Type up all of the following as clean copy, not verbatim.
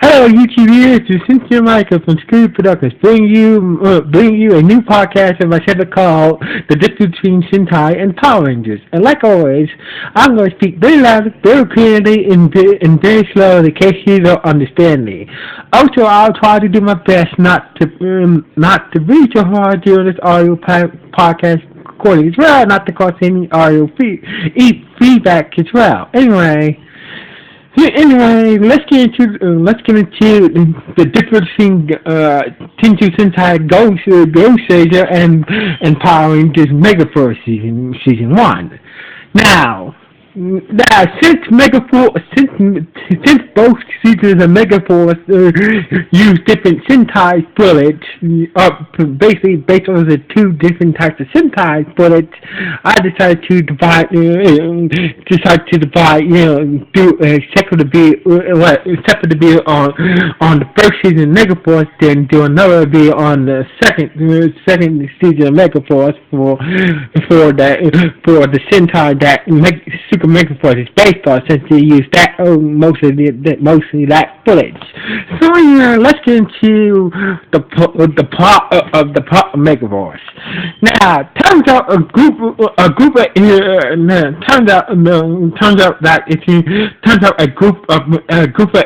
Hello, YouTube viewers. This is Cynthia Michael from Screw Productions, bring you a new podcast of my channel called The Difference Between Sentai and Power Rangers. And like always, I'm going to speak very loud, very clearly, and very slowly in case you don't understand me. Also, I'll try to do my best not to breathe too hard during this audio podcast recording as well, not to cause any audio feedback as well. Anyway, let's get into the difference between Tenchu Sentai Goseiger and Power Rangers Megaforce season 1. Since both seasons of Megaforce use different Sentai bullets, basically based on the two different types of Sentai bullets, I decided to divide, do a separate video on the first season of Megaforce, then do another video on the second season of Megaforce for the Sentai that Super Megaforce is based on, since they use that mostly that footage. So let's get into the plot of Megaforce. Now, turns out a group of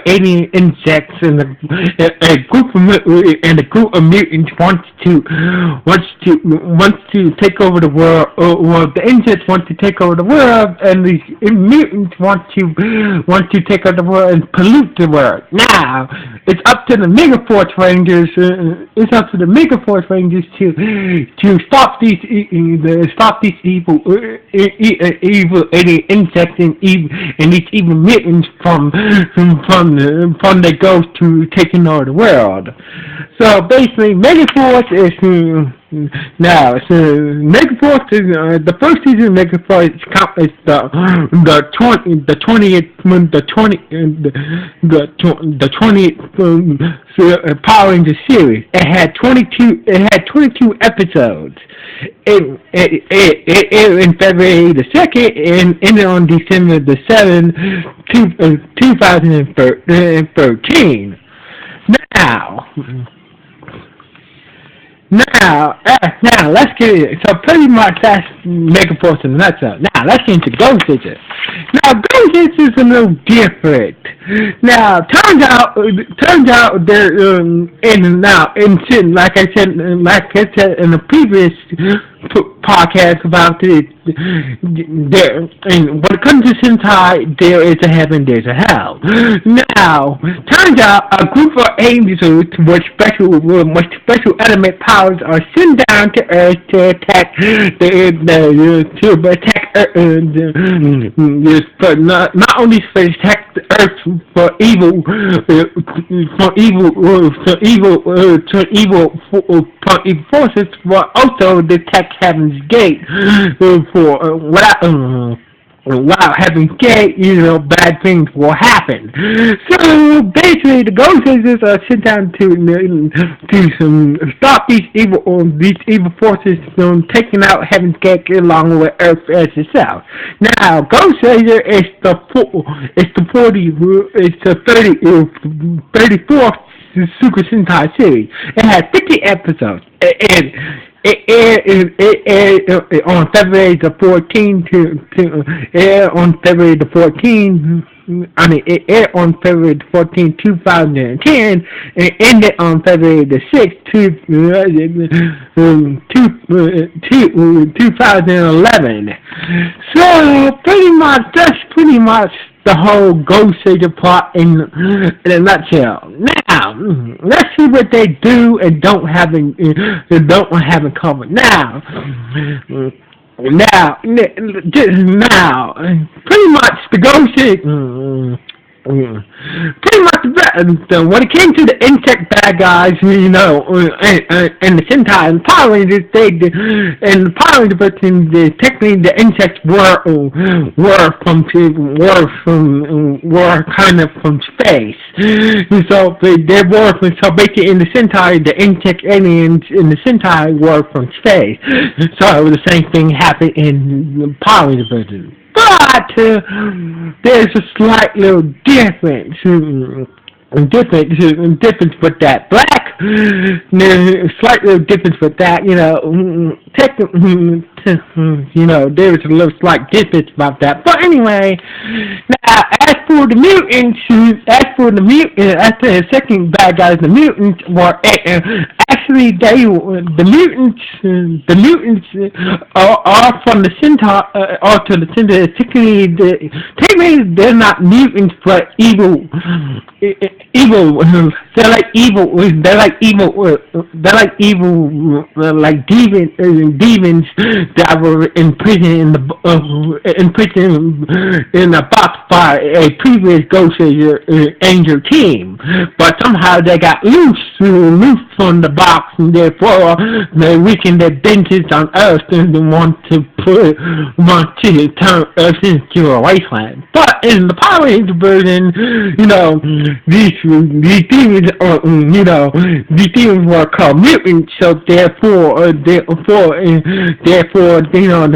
alien insects and a group of mutants wants to take over the world. Well, the insects want to take over the world, and these mutants want to take over the world and pollute the world. Now, it's up to the Megaforce Rangers. To stop these evil alien insects and these evil mutants from their goals to taking over the world. So basically, Megaforce is the first season of Megaforce is the 20th Power Rangers series. It had 22 episodes. It in February the 2nd and ended on December the 7th, 2013. Now, let's get it. So pretty much that's Megaforce in a nutshell. Now, let's get into Goseiger. Now, Goseiger is a little different. Now, turns out there like I said in the previous podcast about it, and when it comes to Sentai, there is a heaven, there's a hell. Now, turns out a group of angels with special element powers are sent down to Earth to attack not only to attack the Earth for evil forces, but also to attack Heaven's Gate without Heaven's Gate, bad things will happen. So basically, the Goseigers are sent down to stop these evil forces from taking out Heaven's Gate along with Earth as itself. Now, Goseiger is the 34th Super Sentai series. It had 50 episodes. It aired on February the 14th it aired on February the 14th, 2010, and ended on February the 6th, 2011. So that's pretty much the whole Goseiger plot in a nutshell. Now, let's see what they do and don't have in common. Now, pretty much the Goseiger. Pretty much when it came to the insect bad guys, and the Sentai and Power Rangers, and the Power Rangers version, technically the insects were kind of from space. So they were so basically in the Sentai, the insect aliens in the Sentai were from space. So the same thing happened in the Power Rangers version. But there's a slight little difference. difference with that. Black, there's slight little difference with that. There's a little slight difference about that. But anyway, now as for the mutants, as the second bad guys, the mutants were actually the mutants are from the Centaur, or to the Centaur. Technically, they're not mutants, but evil. They're like evil. They're like evil. They're like evil, like demons that were in prison in a box by a previous Goseiger Angel team. But somehow they got loose from the box, and therefore they weakened their vengeance on Earth and want to turn Earth into a wasteland. But in the Power Ranger version, these demons were called mutants, so therefore, they're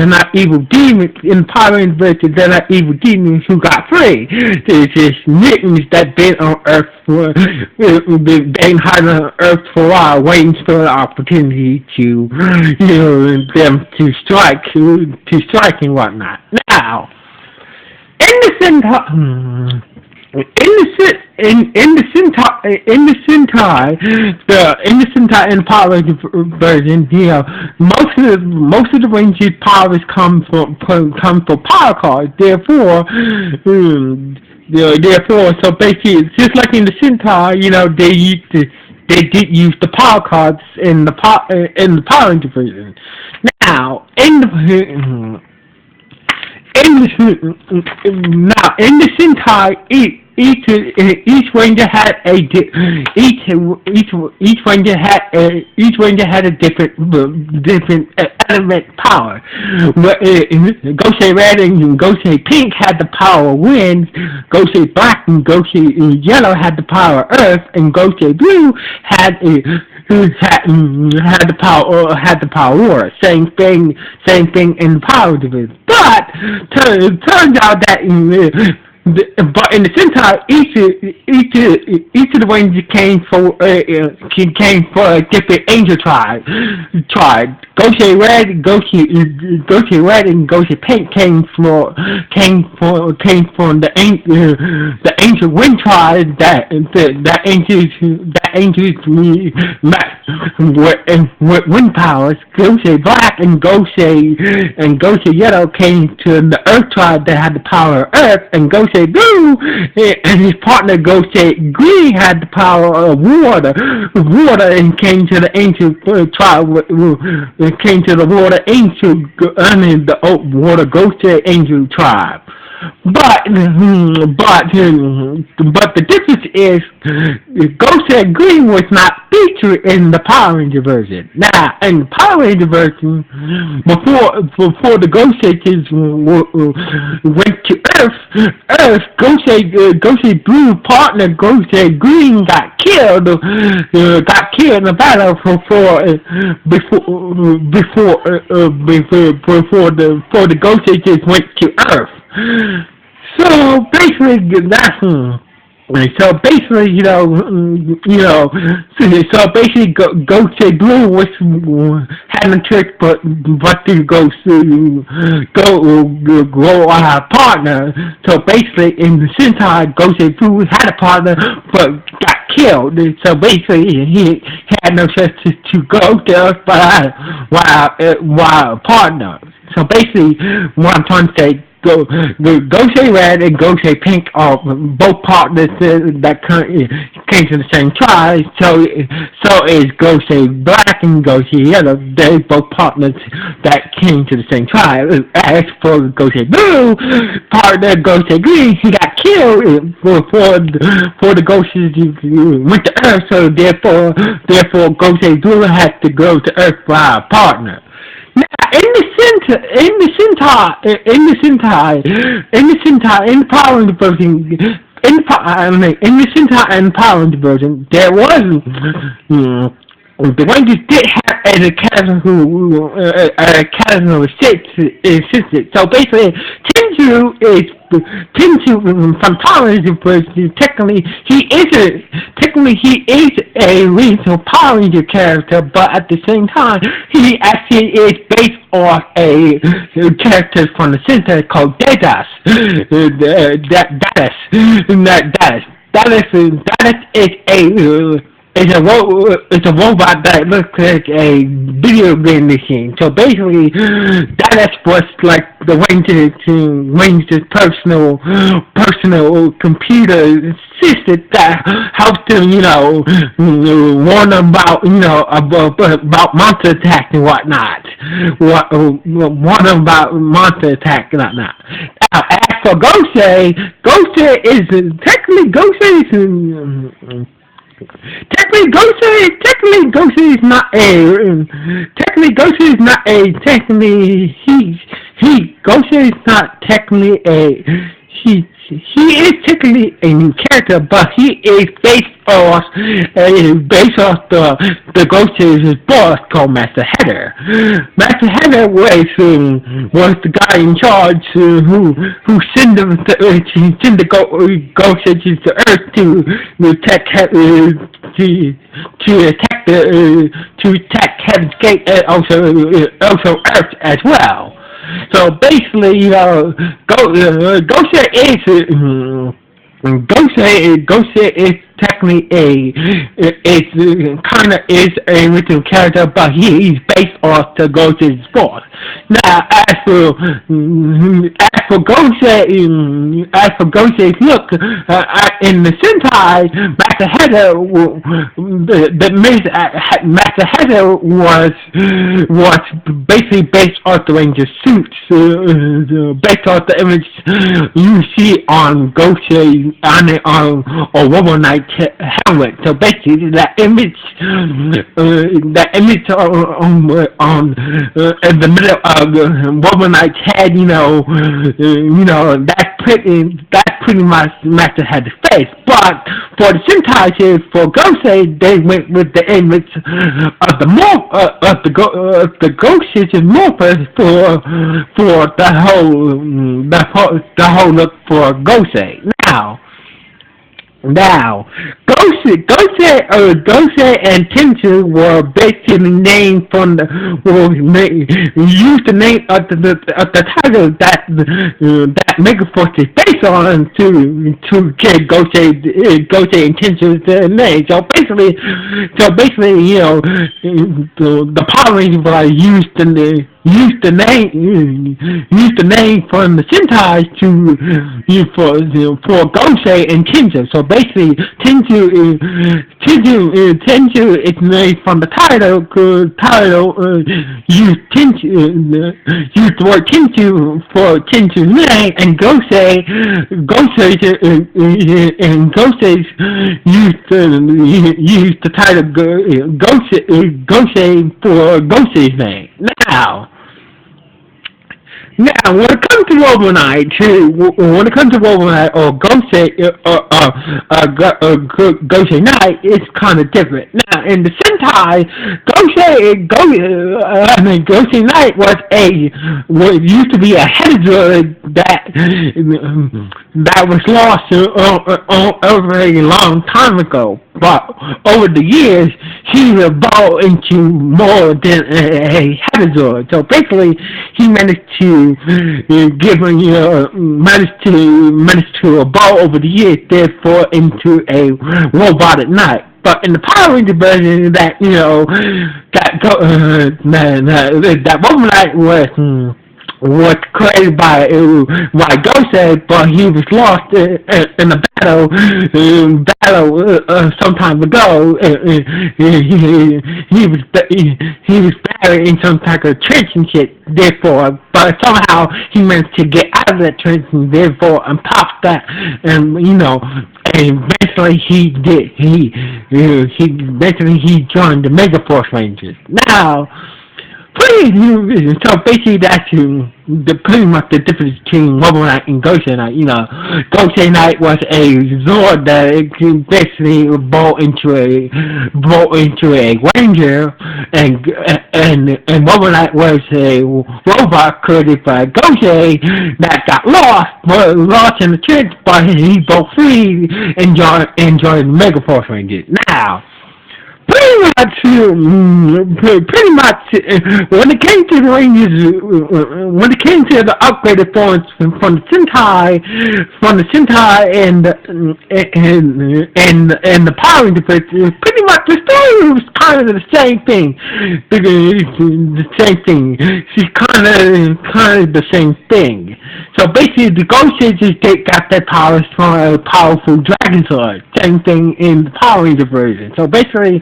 not evil demons. In the Power Ranger version, they're not evil demons who got free. They're just mutants that been on Earth been hiding on Earth for a while, waiting for an opportunity to, them to strike and whatnot. Now, in the Power Ranger version, most of the Rangers' powers come from power cards. Therefore, so basically, it's just like in the Centaur, they did use the power cards in the Power Ranger version. Now, in the Centaur, each ranger had a different element power. Gosei Red and Gosei Pink had the power of wind. Gosei Black and Gosei Yellow had the power of earth, and Gosei Blue had the power of water. Same thing in the Power Division. But turns out that but in the Centaur, each of the Rangers came for a different angel tribe. Gosei Red, and Gosei Pink came from the ancient wind tribe that angels with wind powers. Gosei Black and Gosei Yellow came to the earth tribe that had the power of earth, and Gosei Blue and his partner Gosei Green had the power of water, and came to the ancient tribe. Came to the water Gosei angel tribe. But the difference is Gosei Green was not featured in the Power Ranger version. Now, in the Power Ranger version, before the Goseigers went to Earth, Gosei Blue partner Gosei Green got killed in a battle before the Goseigers went to Earth. So basically, Gosei Blue had no choice but to go on her partner. So basically, in the Centaur, Gosei Blue had a partner but got killed. So basically, he had no choice to go there while a partner. So basically, what I'm trying to say. Gosei Red and Gosei Pink are both partners that came to the same tribe. So is Gosei Black and Gosei Yellow. They're both partners that came to the same tribe. As for Gosei Blue, partner Gosei Green, he got killed for the Gosei went to Earth. So therefore Gosei Blue had to go to Earth for our partner. Now, in the Power Ranger version, there was the Rangers did have a captain who was assistant. So basically, Tenju Tenchu from Power Ranger, but technically he is a regional Power Ranger character, but at the same time he actually is based off a character from the Sentai called Dedas. It's a robot that looks like a video game machine. So basically, that was like the Ranger's personal computer assistant that helps them, warn them about monster attacks and whatnot. Warn them about monster attack and whatnot. Now, as for Gosei is technically Gosei is not technically he is technically a new character, but he is based off the Gosei's boss called Master Header. Master Header was the guy in charge who sent the Gosei to the Earth to attack Heaven's Gate and also Earth as well. So basically, Gosei is technically a original character, but he is based off the Gosei's boss. Now, as for Gosei's look in the Sentai, Master Header was basically based off the Ranger suits, based off the image you see on Gosei on Robo Knight helmet. So basically, that image in the middle of Robo Knight's head, that's pretty much Master Header's face. But for the Sentai series, for Gosei, they went with the image of the Gosei's morphers for the whole look for Gosei. Now, Gosei and Tenchu were basically named from used the name of the title that Megaforce is based on to get Gosei and Tenchu's name. So basically, the Power Rangers used the name from the Sentai for Gosei and Tenchu. So basically, Tenchu is named from the title. Used the word Tenchu for Tenchu's name, and Gosei used the title Gosei for Gosei's name. Now, when it comes to Robo Knight, or Gosei Knight, it's kind of different. Now, in the Sentai, Gosei Knight used to be a Hedorah that was lost over a long time ago. But over the years, he evolved into more than a Hedorah. So basically, he managed to evolve over the years, therefore into a robotic knight. But in the Power Ranger version, that Robo Knight was created by Gosei, but he was lost in a battle some time ago. He was buried in some type of trench and shit. Therefore, but somehow he managed to get out of that trench and therefore and popped that, and eventually he joined the Megaforce Rangers. Now, So basically, that's pretty much the difference between Mobile Knight and Goseiger Knight. Goseiger Knight was a Zord that it can basically evolve into a Ranger, and Mobile Knight was a robot created by Goseiger that got lost in the trench, but he broke free and joined Megaforce Rangers. Now, pretty much, when it came to the Rangers, when it came to the upgraded forms from the Sentai and the Power Rangers, pretty much the story was kind of the same thing. The same thing. She's kind of the same thing. So basically, the Ghost Rangers got their powers from a powerful Dragon Sword. Same thing in the Power Ranger version. So basically,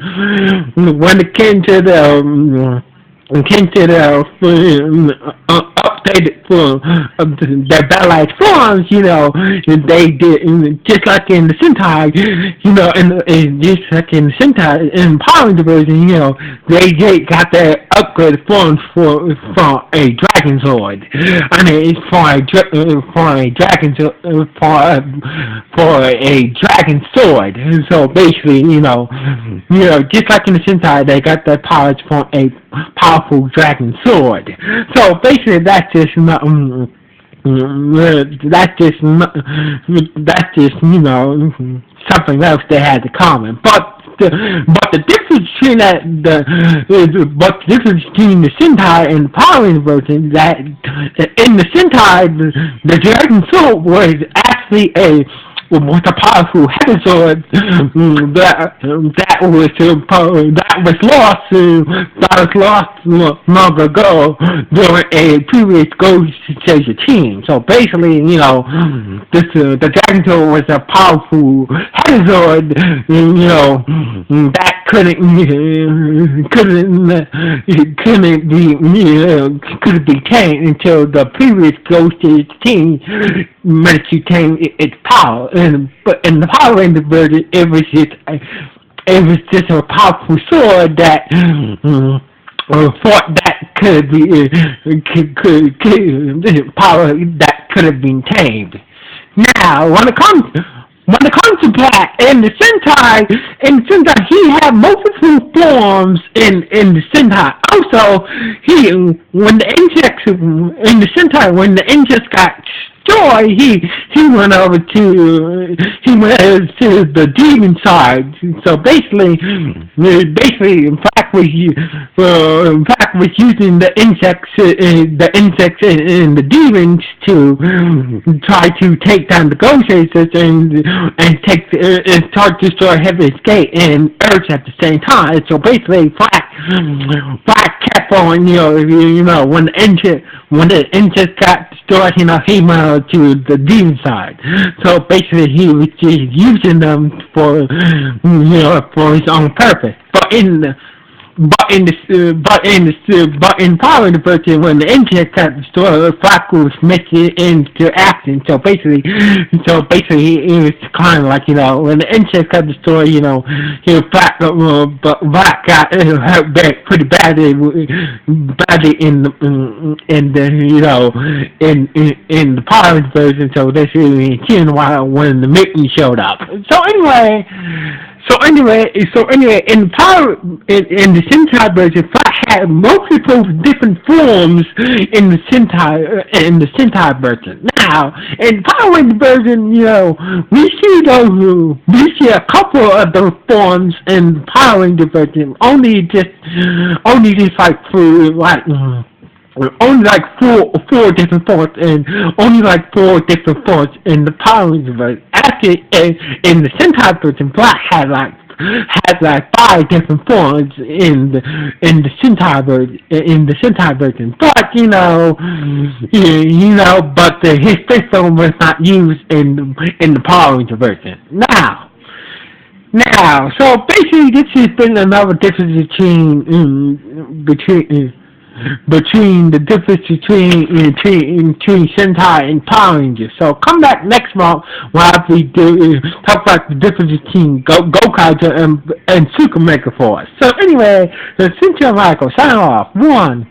when it came to the updated form of their Battle forms, they did just like in the Sentai, and just like in the Sentai in Power Ranger version, they got their upgraded forms from a Dragon Sword. I mean, it's for a Dragon Sword. And so basically, just like in the Sentai, they got their powers from a powerful Dragon Sword. So basically, that's just something else they had in common. But the difference between the difference between the Sentai and the Power Ranger version, that in the Sentai, the Dragon Sword was actually was a powerful heavy sword that was lost long ago during a previous Goseiger team. So basically, the Dragon Sword was a powerful heavy sword, that couldn't be tamed until the previous Goseiger team managed to tame its power. But in the Power Ranger version, it was just a powerful sword that power that could have been tamed. Now, when it comes to Black in the Sentai, he had multiple forms in the Sentai. Also, when the insects got destroyed, he went over to the demon side. So basically, was using the insects and the demons to try to take down the Goseigers and start to destroy Heaven's Gate and Earth at the same time. So basically, Black kept on, when the insects got destroyed, he went to the demon side. So basically, he was just using them for his own purpose. But in Power Ranger version, when the insect got destroyed, Black was making it into action. So basically, it was kind of like, when the insect got destroyed, Black got hurt pretty badly in the Power Ranger version. So that's really when the mutants showed up. So anyway, in the Sentai version, Flash had multiple different forms in the Sentai version. Now, in Power Ranger version, we see a couple of those forms in Power Ranger version. Only like four different forms, and only like 4 different forms in the Power Ranger version. Actually, in the Sentai version, Black had like 5 different forms in the Sentai version. But his fifth form was not used in the Power Ranger version. Now, so basically, this has been another difference between Sentai and Power Rangers. So come back next month while we talk about the difference between Goseiger and Super Megaforce. So anyway, the Sentai Michael sign off. 1,